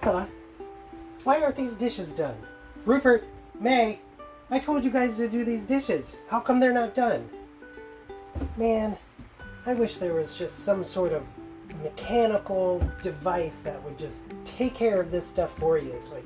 Rebecca, why aren't these dishes done? Rupert, May, I told you guys to do these dishes. How come they're not done? Man, I wish there was just some sort of mechanical device that would just take care of this stuff for you so I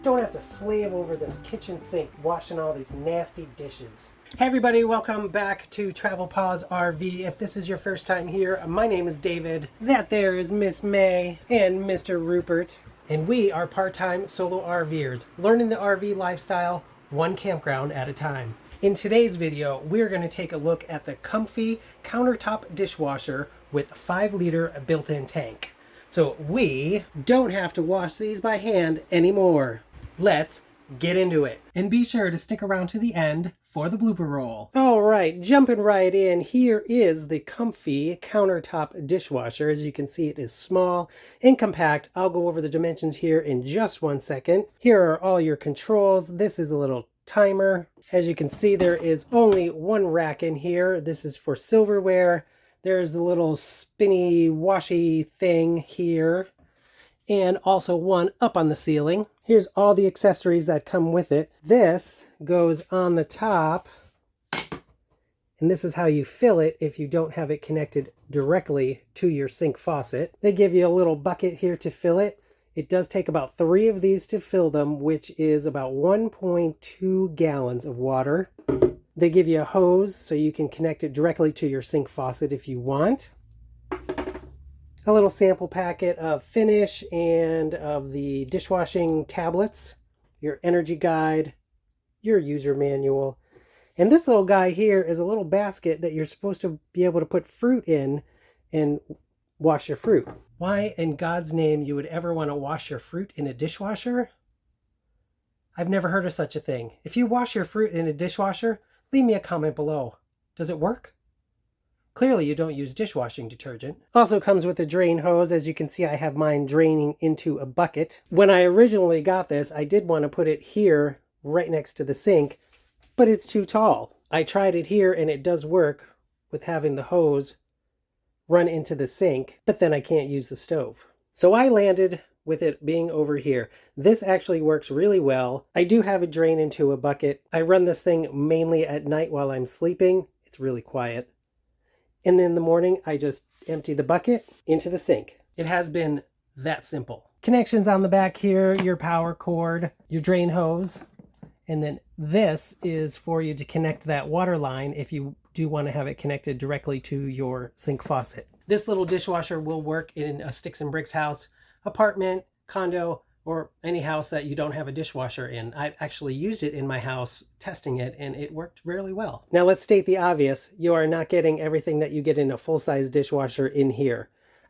don't have to slave over this kitchen sink washing all these nasty dishes. Hey everybody, welcome back to Travel Paws RV. If this is your first time here, my name is David. That there is Miss May and Mr. Rupert. And we are part-time solo RVers, learning the RV lifestyle one campground at a time. In today's video, we're going to take a look at the Comfee Countertop dishwasher with a 5-liter built-in tank. So we don't have to wash these by hand anymore. Let's get into it. And be sure to stick around to the end for the blooper roll. All right, jumping right in, here is the Comfee Countertop dishwasher. As you can see, it is small and compact. I'll go over the dimensions here in just 1 second. Here are all your controls. This is a little timer. As you can see, there is only one rack in here. This is for silverware. There's a little spinny washy thing here, and also one up on the ceiling. Here's all the accessories that come with it. This goes on the top, and this is how you fill it if you don't have it connected directly to your sink faucet. They give you a little bucket here to fill it. It does take about 3 of these to fill them, which is about 1.2 gallons of water. They give you a hose so you can connect it directly to your sink faucet if you want. A little sample packet of finish and of the dishwashing tablets, your energy guide, your user manual. And this little guy here is a little basket that you're supposed to be able to put fruit in and wash your fruit. Why in God's name you would ever want to wash your fruit in a dishwasher? I've never heard of such a thing. If you wash your fruit in a dishwasher, leave me a comment below. Does it work? Clearly you don't use dishwashing detergent. Also comes with a drain hose. As you can see, I have mine draining into a bucket. When I originally got this, I did want to put it here right next to the sink, but it's too tall. I tried it here and it does work with having the hose run into the sink, but then I can't use the stove. So I landed with it being over here. This actually works really well. I do have it drain into a bucket. I run this thing mainly at night while I'm sleeping. It's really quiet. And then in the morning, I just empty the bucket into the sink. It has been that simple. Connections on the back here, your power cord, your drain hose. And then this is for you to connect that water line if you do want to have it connected directly to your sink faucet. This little dishwasher will work in a sticks and bricks house, apartment, condo, or any house that you don't have a dishwasher in. I've actually used it in my house, testing it, and it worked really well. Now let's state the obvious. You are not getting everything that you get in a full-size dishwasher in here.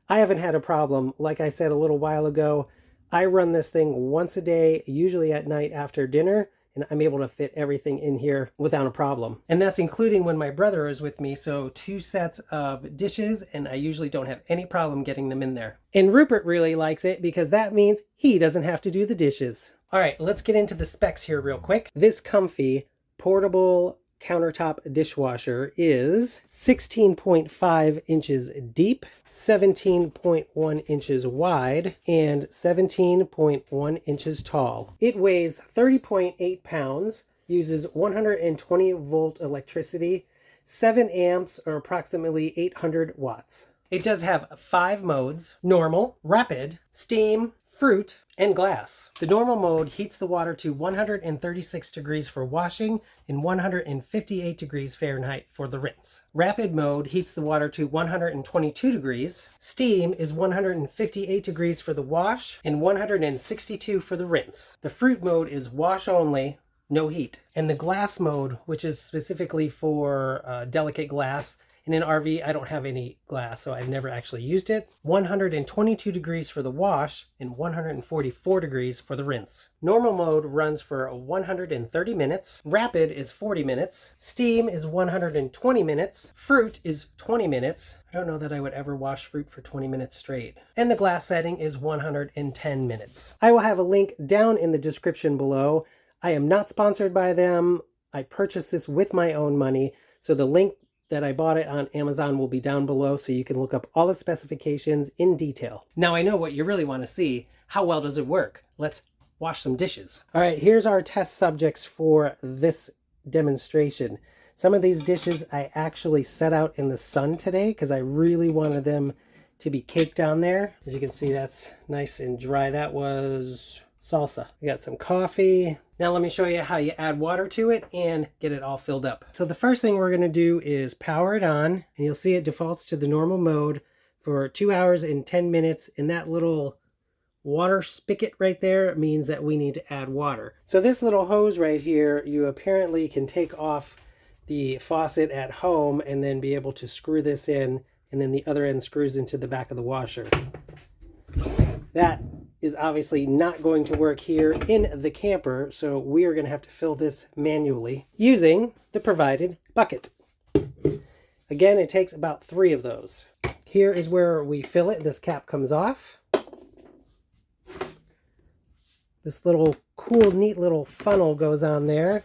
I haven't had a problem. Like I said a little while ago, I run this thing once a day, usually at night after dinner, and I'm able to fit everything in here without a problem. And that's including when my brother is with me, so 2 sets of dishes, and I usually don't have any problem getting them in there. And Rupert really likes it because that means he doesn't have to do the dishes. All right, let's get into the specs here real quick. This Comfee portable countertop dishwasher is 16.5 inches deep, 17.1 inches wide, and 17.1 inches tall. It weighs 30.8 pounds, uses 120 volt electricity, 7 amps or approximately 800 watts. It does have 5 modes: normal, rapid, steam, fruit, and glass. The normal mode heats the water to 136 degrees for washing and 158 degrees Fahrenheit for the rinse. Rapid mode heats the water to 122 degrees. Steam is 158 degrees for the wash and 162 for the rinse. The fruit mode is wash only, no heat. And the glass mode, which is specifically for delicate glass, in an RV, I don't have any glass, so I've never actually used it. 122 degrees for the wash and 144 degrees for the rinse. Normal mode runs for 130 minutes. Rapid is 40 minutes. Steam is 120 minutes. Fruit is 20 minutes. I don't know that I would ever wash fruit for 20 minutes straight. And the glass setting is 110 minutes. I will have a link down in the description below. I am not sponsored by them. I purchased this with my own money, so the link that I bought it on Amazon will be down below so you can look up all the specifications in detail. Now I know what you really want to see. How well does it work? Let's wash some dishes. All right, here's our test subjects for this demonstration. Some of these dishes I actually set out in the sun today because I really wanted them to be caked on there. As you can see, that's nice and dry. That was salsa. We got some coffee. Now let me show you how you add water to it and get it all filled up. So the first thing we're going to do is power it on, and you'll see it defaults to the normal mode for 2 hours and 10 minutes, and that little water spigot right there means that we need to add water. So this little hose right here, you apparently can take off the faucet at home and then be able to screw this in, and then the other end screws into the back of the washer. That is obviously not going to work here in the camper, so we are going to have to fill this manually using the provided bucket. Again, it takes about 3 of those. Here is where we fill it. This cap comes off. This little cool, neat little funnel goes on there,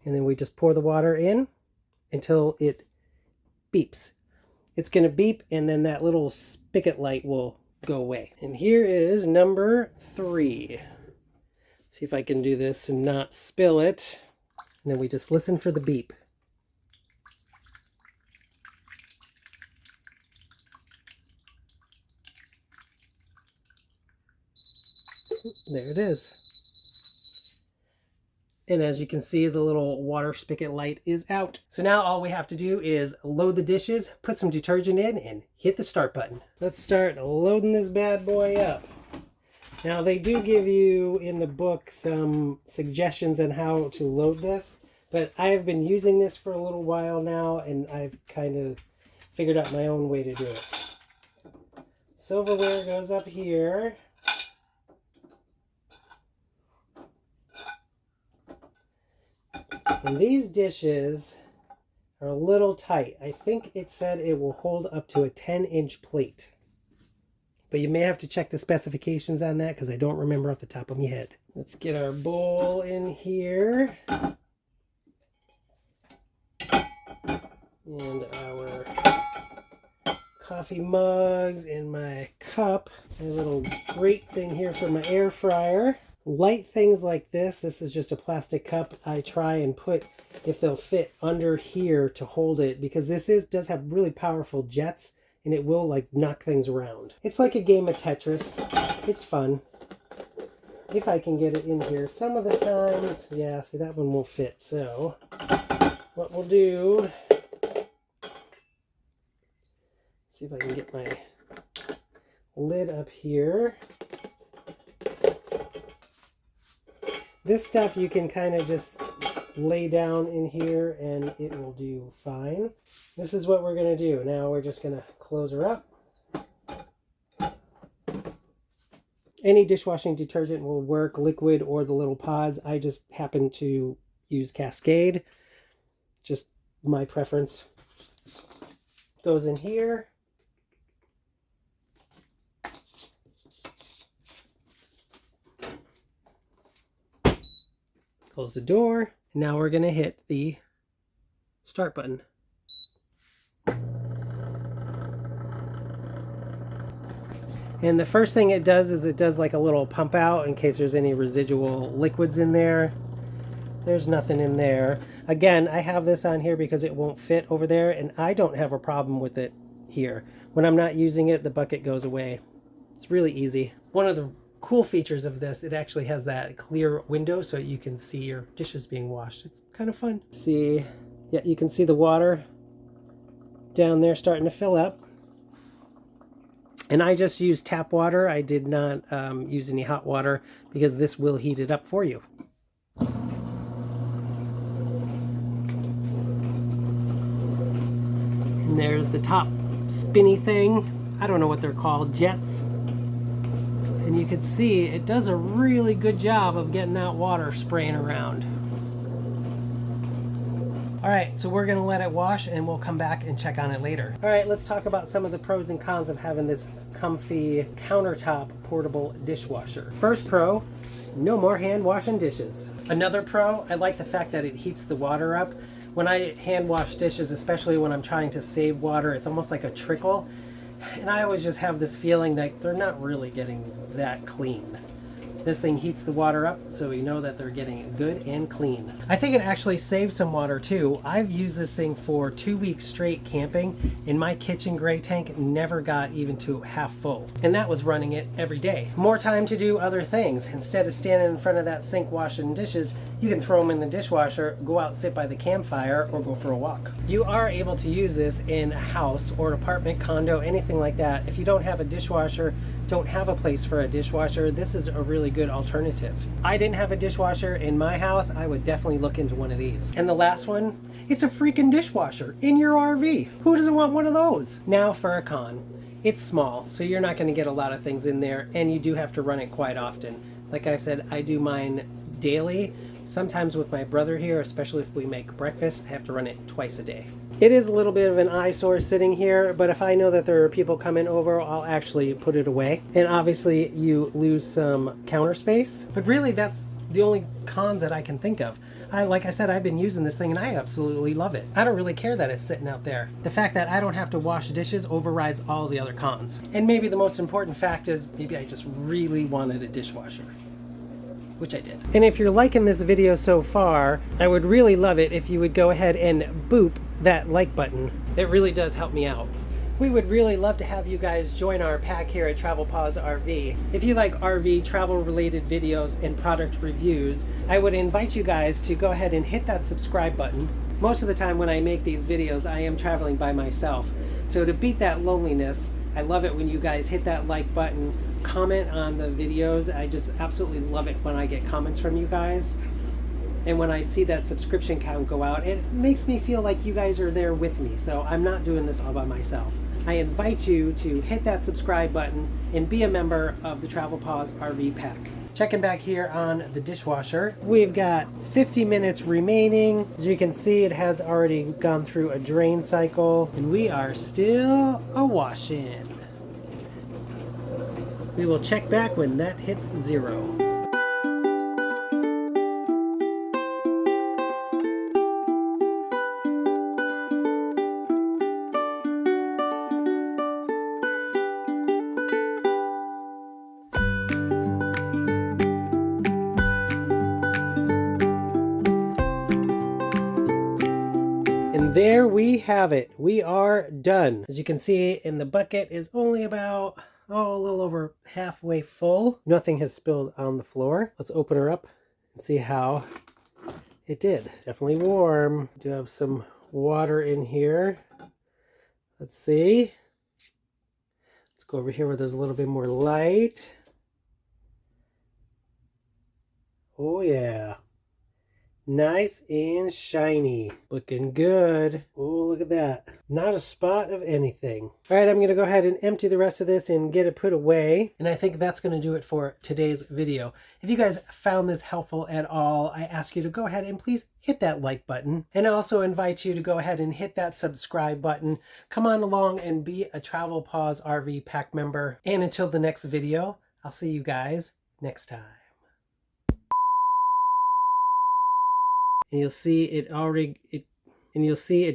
and then we just pour the water in until it beeps. It's going to beep, and then that little spigot light will go away. And here is number 3. Let's see if I can do this and not spill it. And then we just listen for the beep. There it is. And as you can see, the little water spigot light is out. So now all we have to do is load the dishes, put some detergent in, and hit the start button. Let's start loading this bad boy up. Now they do give you in the book some suggestions on how to load this, but I have been using this for a little while now, and I've kind of figured out my own way to do it. Silverware goes up here. And these dishes are a little tight. I think it said it will hold up to a 10-inch plate. But you may have to check the specifications on that because I don't remember off the top of my head. Let's get our bowl in here. And our coffee mugs and my cup. My little grate thing here for my air fryer. Light things like this is just a plastic cup. I try and put, if they'll fit under here to hold it, because this does have really powerful jets, and it will like knock things around. It's like a game of Tetris. It's fun. If I can get it in here. Some of the times, yeah, see that one won't fit. So what we'll do, see if I can get my lid up here. This stuff you can kind of just lay down in here and it will do fine. This is what we're going to do. Now we're just going to close her up. Any dishwashing detergent will work, liquid or the little pods. I just happen to use Cascade. Just my preference. Goes in here. Close the door. Now we're going to hit the start button. And the first thing it does is it does like a little pump out in case there's any residual liquids in there. There's nothing in there. Again, I have this on here because it won't fit over there, and I don't have a problem with it here. When I'm not using it, the bucket goes away. It's really easy. One of the cool features of this, it actually has that clear window so you can see your dishes being washed. It's kind of fun. See, yeah, you can see the water down there starting to fill up. And I just used tap water. I did not use any hot water because this will heat it up for you. And there's the top spinny thing. I don't know what they're called, jets. And you can see it does a really good job of getting that water spraying around. All right, so we're gonna let it wash and we'll come back and check on it later. All right, let's talk about some of the pros and cons of having this Comfee Countertop portable dishwasher. First pro, no more hand washing dishes. Another pro, I like the fact that it heats the water up. When I hand wash dishes, especially when I'm trying to save water, it's almost like a trickle. And I always just have this feeling that they're not really getting that clean. This thing heats the water up, so we know that they're getting good and clean. I think it actually saves some water too. I've used this thing for 2 weeks straight camping, and my kitchen gray tank never got even to half full. And that was running it every day. More time to do other things. Instead of standing in front of that sink washing dishes, you can throw them in the dishwasher, go out, sit by the campfire, or go for a walk. You are able to use this in a house or an apartment, condo, anything like that. If you don't have a dishwasher, don't have a place for a dishwasher, this is a really good alternative. I didn't have a dishwasher in my house. I would definitely look into one of these. And the last one, it's a freaking dishwasher in your RV. Who doesn't want one of those? Now for a con. It's small, so you're not going to get a lot of things in there, and you do have to run it quite often. Like I said, I do mine daily. Sometimes with my brother here, especially if we make breakfast, I have to run it twice a day. It is a little bit of an eyesore sitting here, but if I know that there are people coming over, I'll actually put it away. And obviously you lose some counter space, but really that's the only cons that I can think of. Like I said, I've been using this thing and I absolutely love it. I don't really care that it's sitting out there. The fact that I don't have to wash dishes overrides all the other cons. And maybe the most important fact is maybe I just really wanted a dishwasher, which I did. And if you're liking this video so far, I would really love it if you would go ahead and boop that like button. It really does help me out. We would really love to have you guys join our pack here at Travel Paws RV. If you like RV travel related videos and product reviews, I would invite you guys to go ahead and hit that subscribe button. Most of the time when I make these videos, I am traveling by myself. So to beat that loneliness, I love it when you guys hit that like button, comment on the videos. I just absolutely love it when I get comments from you guys. And when I see that subscription count go out, it makes me feel like you guys are there with me. So I'm not doing this all by myself. I invite you to hit that subscribe button and be a member of the Travel Paws RV Pack. Checking back here on the dishwasher, we've got 50 minutes remaining. As you can see, it has already gone through a drain cycle, and we are still a-washing. We will check back when that hits 0. And there we have it. We are done. As you can see, in the bucket is only about, a little over halfway full. Nothing has spilled on the floor. Let's open her up and see how it did. Definitely warm. We do have some water in here. Let's see. Let's go over here where there's a little bit more light. Oh yeah. Nice and shiny. Looking good. Oh, look at that. Not a spot of anything. All right, I'm going to go ahead and empty the rest of this and get it put away. And I think that's going to do it for today's video. If you guys found this helpful at all, I ask you to go ahead and please hit that like button. And I also invite you to go ahead and hit that subscribe button. Come on along and be a Travel Paws RV Pack member. And until the next video, I'll see you guys next time. And you'll see it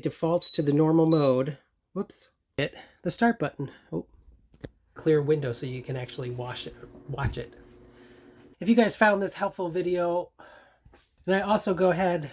defaults to the normal mode. Whoops. Hit the start button. Oh, clear window so you can actually watch it. If you guys found this helpful video, then I also go ahead